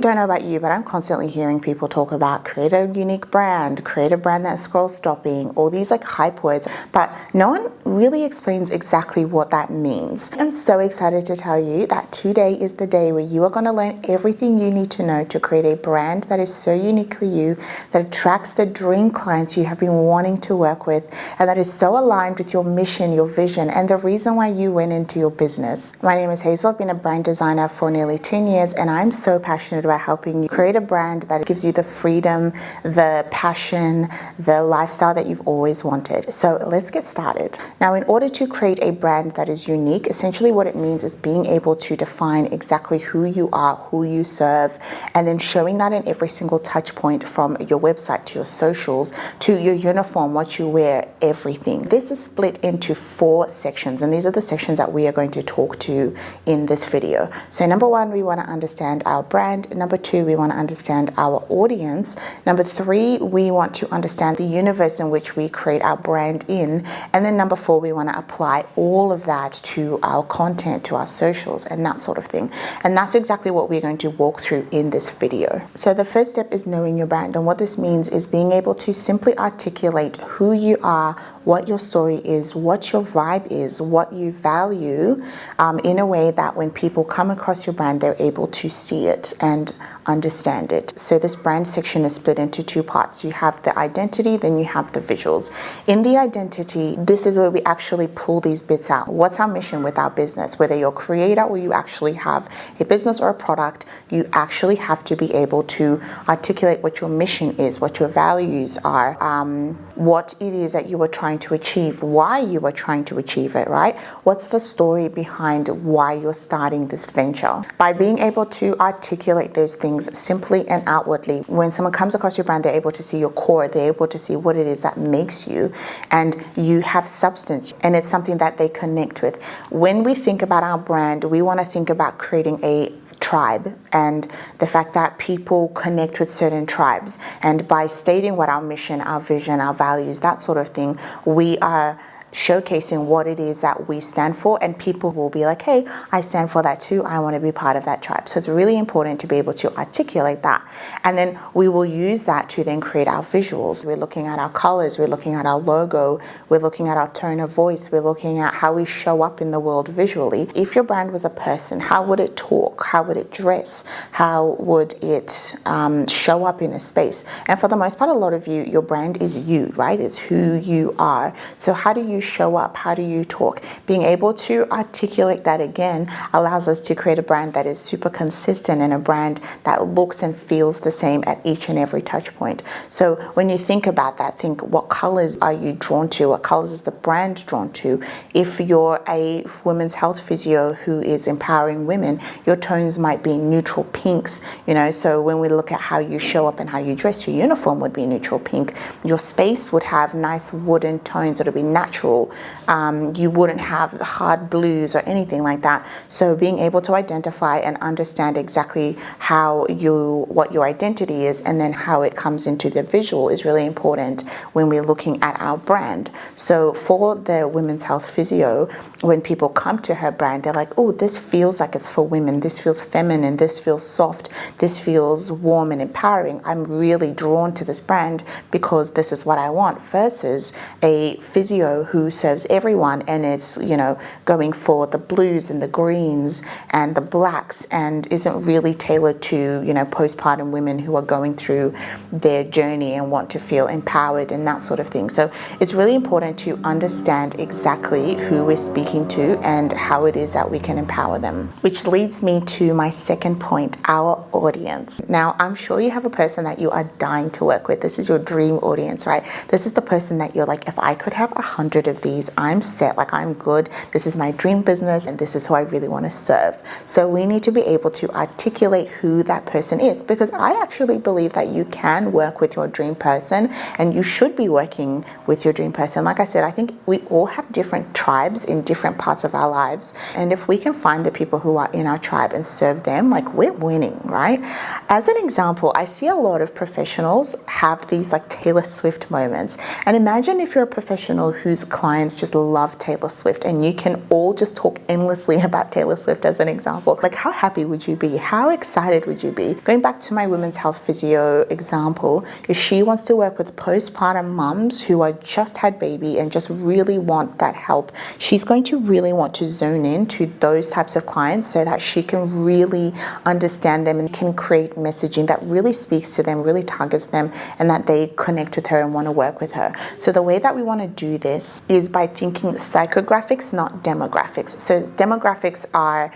Don't know about you, but I'm constantly hearing people talk about create a unique brand, create a brand that's scroll stopping, all these like hype words, but no one really explains exactly what that means. I'm so excited to tell you that today is the day where you are going to learn everything you need to know to create a brand that is so uniquely you, that attracts the dream clients you have been wanting to work with, and that is so aligned with your mission, your vision, and the reason why you went into your business. My name is Hazel. I've been a brand designer for nearly 10 years, and I'm so passionate about helping you create a brand that gives you the freedom, the passion, the lifestyle that you've always wanted. So let's get started. Now, in order to create a brand that is unique, essentially what it means is being able to define exactly who you are, who you serve, and then showing that in every single touch point, from your website to your socials to your uniform, what you wear, everything. This is split into 4 sections, and these are the sections that we are going to talk to in this video. So number 1, we want to understand our brand. Number 2, we want to understand our audience. Number 3, we want to understand the universe in which we create our brand in. And then number 4, we want to apply all of that to our content, to our socials, and that sort of thing. And that's exactly what we're going to walk through in this video. So the first step is knowing your brand. And what this means is being able to simply articulate who you are, what your story is, what your vibe is, what you value, in a way that when people come across your brand, they're able to see it and understand it. So this brand section is split into 2 parts. You have the identity, then you have the visuals. In the identity, this is where we actually pull these bits out. What's our mission with our business? Whether you're a creator or you actually have a business or a product, you actually have to be able to articulate what your mission is, what your values are, what it is that you are trying to achieve, why you are trying to achieve it, right? What's the story behind why you're starting this venture? By being able to articulate those things simply and outwardly, when someone comes across your brand, they're able to see your core, they're able to see what it is that makes you, and you have substance, and it's something that they connect with. When we think about our brand, we want to think about creating a tribe, and the fact that people connect with certain tribes. And by stating what our mission, our vision, our values, that sort of thing, we are showcasing what it is that we stand for, and people will be like, hey, I stand for that too, I want to be part of that tribe. So it's really important to be able to articulate that, and then we will use that to then create our visuals. We're looking at our colors, we're looking at our logo, we're looking at our tone of voice, we're looking at how we show up in the world visually. If your brand was a person, how would it talk, how would it dress, how would it show up in a space? And for the most part, a lot of you, your brand is you, right? It's who you are. So how do you show up? How do you talk? Being able to articulate that again allows us to create a brand that is super consistent, and a brand that looks and feels the same at each and every touch point. So when you think about that, think, what colors are you drawn to? What colors is the brand drawn to? If you're a women's health physio who is empowering women, your tones might be neutral pinks, so when we look at how you show up and how you dress, your uniform would be neutral pink. Your space would have nice wooden tones. It'll be natural. You wouldn't have hard blues or anything like that. So being able to identify and understand exactly what your identity is, and then how it comes into the visual, is really important when we're looking at our brand. So for the women's health physio, when people come to her brand, they're like, oh, this feels like it's for women. This feels feminine. This feels soft. This feels warm and empowering. I'm really drawn to this brand because this is what I want, versus a physio who serves everyone, and it's going for the blues and the greens and the blacks, and isn't really tailored to postpartum women who are going through their journey and want to feel empowered and that sort of thing. So it's really important to understand exactly who we're speaking to and how it is that we can empower them, which leads me to my second point, our audience. Now, I'm sure you have a person that you are dying to work with. This is your dream audience, right? This is the person that you're like, if I could have 100 of these, I'm set, like I'm good. This is my dream business, and this is who I really want to serve. So we need to be able to articulate who that person is, because I actually believe that you can work with your dream person, and you should be working with your dream person. Like I said, I think we all have different tribes in different parts of our lives, and if we can find the people who are in our tribe and serve them, like, we're winning, right? As an example, I see a lot of professionals have these like Taylor Swift moments, and imagine if you're a professional whose clients just love Taylor Swift, and you can all just talk endlessly about Taylor Swift as an example. Like, how happy would you be? How excited would you be? Going back to my women's health physio example, if she wants to work with postpartum mums who are just had baby and just really want that help, she's going to really want to zone in to those types of clients so that she can really understand them and can create messaging that really speaks to them, really targets them, and that they connect with her and want to work with her. So the way that we want to do this is by thinking psychographics, not demographics. So demographics are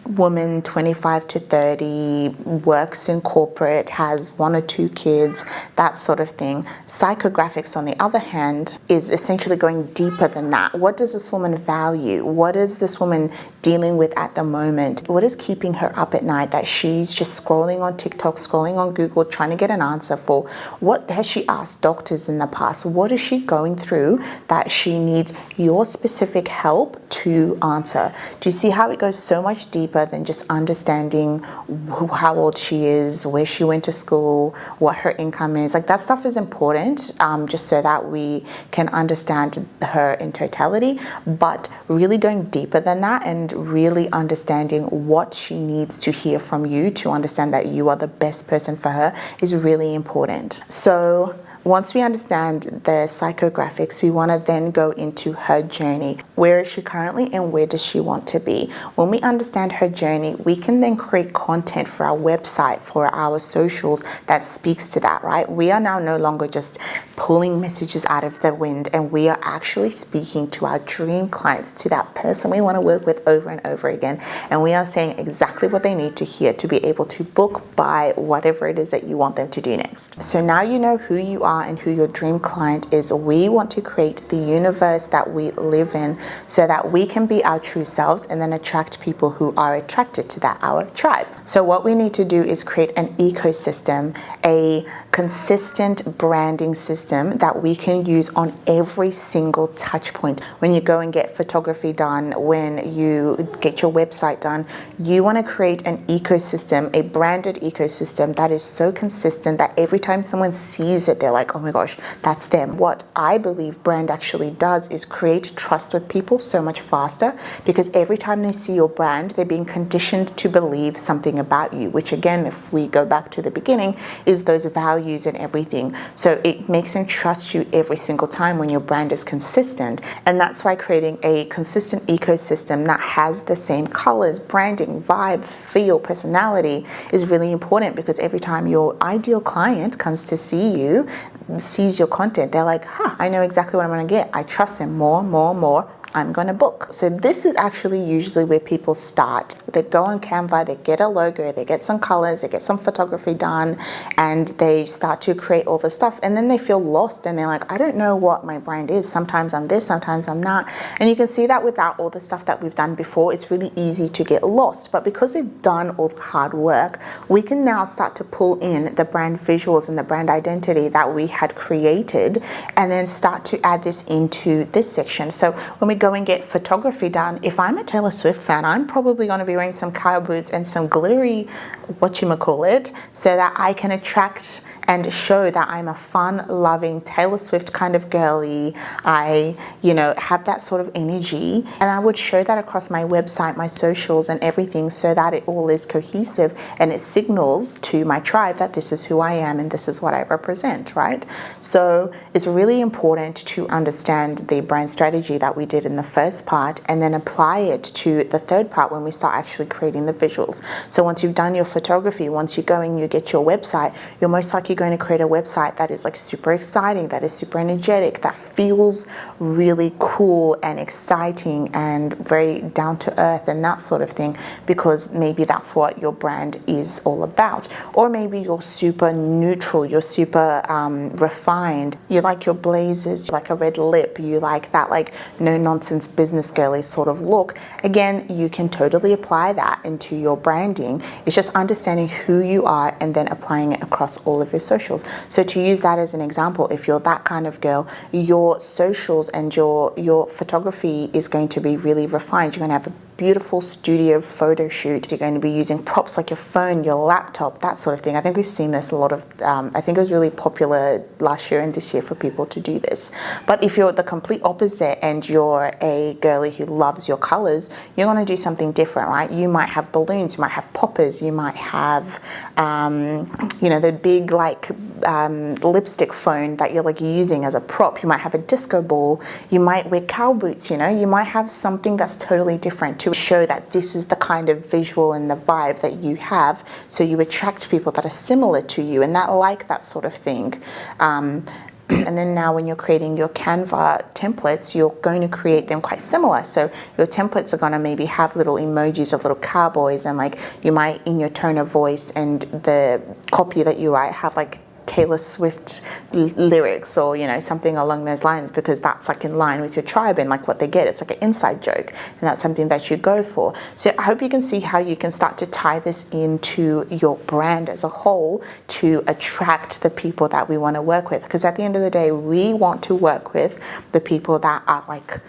woman 25 to 30, works in corporate, has 1 or 2 kids, that sort of thing. Psychographics, on the other hand, is essentially going deeper than that. What does this woman value? What is this woman dealing with at the moment? What is keeping her up at night that she's just scrolling on TikTok, scrolling on Google, trying to get an answer for? What has she asked doctors in the past? What is she going through that she needs your specific help to answer? Do you see how it goes so much deeper than just understanding how old she is, where she went to school, what her income is? Like, that stuff is important, just so that we can understand her in totality, but really going deeper than that and really understanding what she needs to hear from you to understand that you are the best person for her is really important. So once we understand the psychographics, we want to then go into her journey. Where is she currently and where does she want to be? When we understand her journey, we can then create content for our website, for our socials that speaks to that, right? We are now no longer just pulling messages out of the wind, and we are actually speaking to our dream clients, to that person we want to work with over and over again. And we are saying exactly what they need to hear to be able to book, buy, whatever it is that you want them to do next. So now you know who you are and who your dream client is. We want to create the universe that we live in so that we can be our true selves and then attract people who are attracted to that, our tribe. So what we need to do is create an ecosystem, a consistent branding system that we can use on every single touch point. When you go and get photography done, when you get your website done, you want to create an ecosystem, a branded ecosystem that is so consistent that every time someone sees it, they're like, oh my gosh, that's them. What I believe brand actually does is create trust with people so much faster, because every time they see your brand, they're being conditioned to believe something about you, which again, if we go back to the beginning, is those values and everything. So it makes them trust you every single time when your brand is consistent. And that's why creating a consistent ecosystem that has the same colors, branding, vibe, feel, personality is really important, because every time your ideal client comes to see you, sees your content, they're like, I know exactly what I'm going to get. I trust them more. I'm going to book. So this is actually usually where people start. They go on Canva, they get a logo, they get some colors, they get some photography done, and they start to create all the stuff. And then they feel lost and they're like, I don't know what my brand is. Sometimes I'm this, sometimes I'm not. And you can see that without all the stuff that we've done before, it's really easy to get lost. But because we've done all the hard work, we can now start to pull in the brand visuals and the brand identity that we had created, and then start to add this into this section. So when we go and get photography done, if I'm a Taylor Swift fan, I'm probably going to be wearing some cow boots and some glittery whatchamacallit, so that I can attract and show that I'm a fun-loving Taylor Swift kind of girly. I, have that sort of energy, and I would show that across my website, my socials and everything, so that it all is cohesive and it signals to my tribe that this is who I am and this is what I represent, right? So it's really important to understand the brand strategy that we did in the first part and then apply it to the third part when we start actually creating the visuals. So once you've done your photography, once you go and you get your website, you're most likely going to create a website that is like super exciting, that is super energetic, that feels really cool and exciting and very down to earth and that sort of thing, because maybe that's what your brand is all about. Or maybe you're super neutral, you're super refined, you like your blazers, you like a red lip, you like that like no nonsense business girly sort of look. Again, you can totally apply that into your branding. It's just understanding who you are and then applying it across all of your socials. So to use that as an example, if you're that kind of girl, your socials and your photography is going to be really refined. You're going to have a beautiful studio photo shoot, you're going to be using props like your phone, your laptop, that sort of thing. I think we've seen this a lot of, I think it was really popular last year and this year for people to do this. But if you're the complete opposite and you're a girly who loves your colors, you're going to do something different, right? You might have balloons, you might have poppers, you might have, you know, the big like lipstick phone that you're like using as a prop. You might have a disco ball, you might wear cow boots, you know, you might have something that's totally different to show that this is the kind of visual and the vibe that you have, so you attract people that are similar to you and that like that sort of thing. And then now when you're creating your Canva templates, you're going to create them quite similar. So your templates are going to maybe have little emojis of little cowboys, and like you might in your tone of voice and the copy that you write have like Taylor Swift lyrics or, you know, something along those lines, because that's like in line with your tribe and like what they get. It's like an inside joke, and that's something that you go for. So I hope you can see how you can start to tie this into your brand as a whole to attract the people that we want to work with, because at the end of the day, we want to work with the people that are like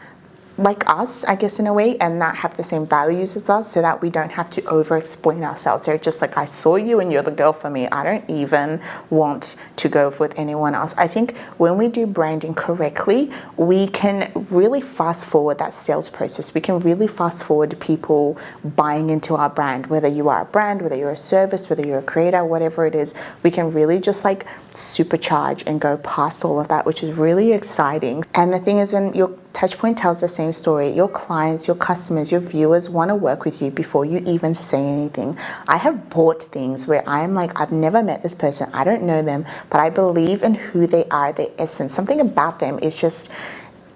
us, I guess, in a way, and that have the same values as us, so that we don't have to over explain ourselves. They're just like, I saw you and you're the girl for me. I don't even want to go with anyone else. I think when we do branding correctly, we can really fast forward that sales process. We can really fast forward people buying into our brand, whether you are a brand, whether you're a service, whether you're a creator, whatever it is. We can really just like supercharge and go past all of that, which is really exciting. And the thing is, when your touchpoint tells the same story, your clients, your customers, your viewers want to work with you before you even say anything. I have bought things where I'm like, I've never met this person, I don't know them, but I believe in who they are, their essence. Something about them is just,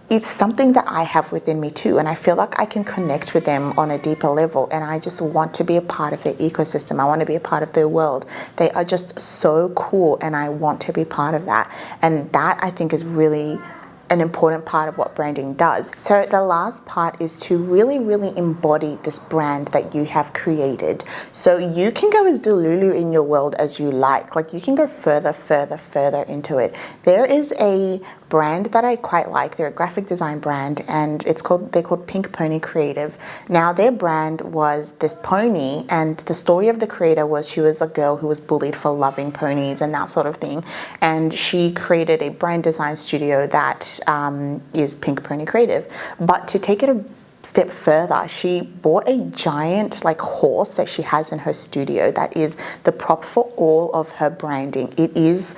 it's something that I have within me too, and I feel like I can connect with them on a deeper level, and I just want to be a part of their ecosystem. I want to be a part of their world. They are just so cool, and I want to be part of that. And that, I think, is really an important part of what branding does. So the last part is to really, really embody this brand that you have created. So you can go as Delulu in your world as you like. Like you can go further into it. There is a brand that I quite like. They're a graphic design brand, and they're called Pink Pony Creative. Now their brand was this pony, and the story of the creator was she was a girl who was bullied for loving ponies and that sort of thing. And she created a brand design studio that is Pink Pony Creative. But to take it a step further, she bought a giant like horse that she has in her studio that is the prop for all of her branding. It is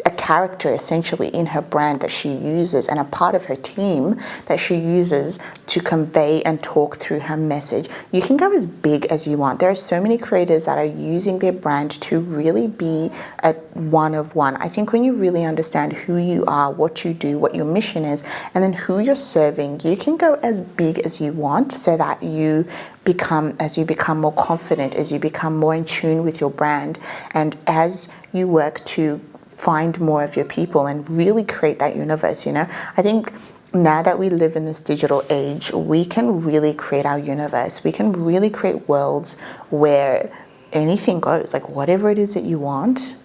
a character essentially in her brand that she uses, and a part of her team that she uses to convey and talk through her message. You can go as big as you want. There are so many creators that are using their brand to really be a one of one. I think when you really understand who you are, what you do, what your mission is, and then who you're serving, you can go as big as you want, so that you become more confident, as you become more in tune with your brand, and as you work to find more of your people and really create that universe. You know, I think now that we live in this digital age, we can really create our universe. We can really create worlds where anything goes, like whatever it is that you want.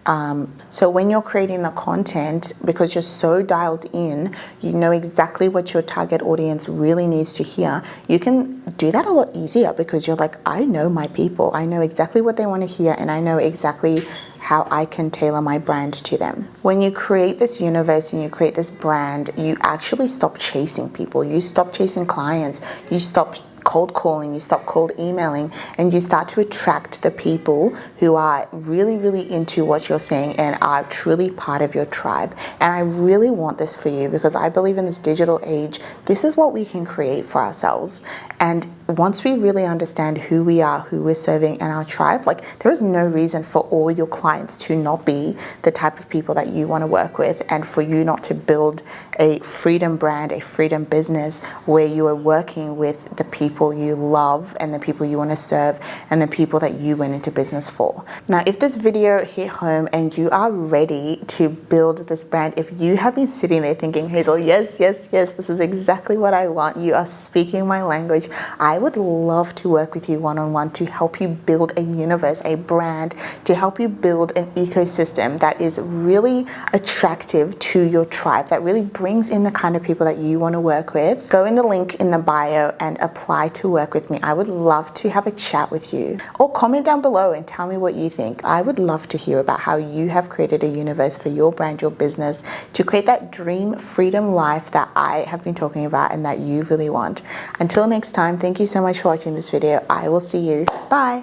So when you're creating the content, because you're so dialed in, you know exactly what your target audience really needs to hear. You can do that a lot easier, because you're like, I know my people. I know exactly what they want to hear, and I know exactly how I can tailor my brand to them. When you create this universe and you create this brand, you actually stop chasing people. You stop chasing clients. You stop cold calling, you stop cold emailing, and you start to attract the people who are really, really into what you're saying and are truly part of your tribe. And I really want this for you, because I believe in this digital age, this is what we can create for ourselves. And once we really understand who we are, who we're serving, and our tribe, like there is no reason for all your clients to not be the type of people that you want to work with, and for you not to build a freedom brand, a freedom business where you are working with the people you love and the people you want to serve and the people that you went into business for. Now, if this video hit home and you are ready to build this brand, if you have been sitting there thinking, Hazel, yes, this is exactly what I want. You are speaking my language. I I would love to work with you one-on-one to help you build a universe, a brand, to help you build an ecosystem that is really attractive to your tribe, that really brings in the kind of people that you want to work with. Go in the link in the bio and apply to work with me. I would love to have a chat with you. Or comment down below and tell me what you think. I would love to hear about how you have created a universe for your brand, your business, to create that dream freedom life that I have been talking about and that you really want. Until next time, thank you so much for watching this video. I will see you. Bye.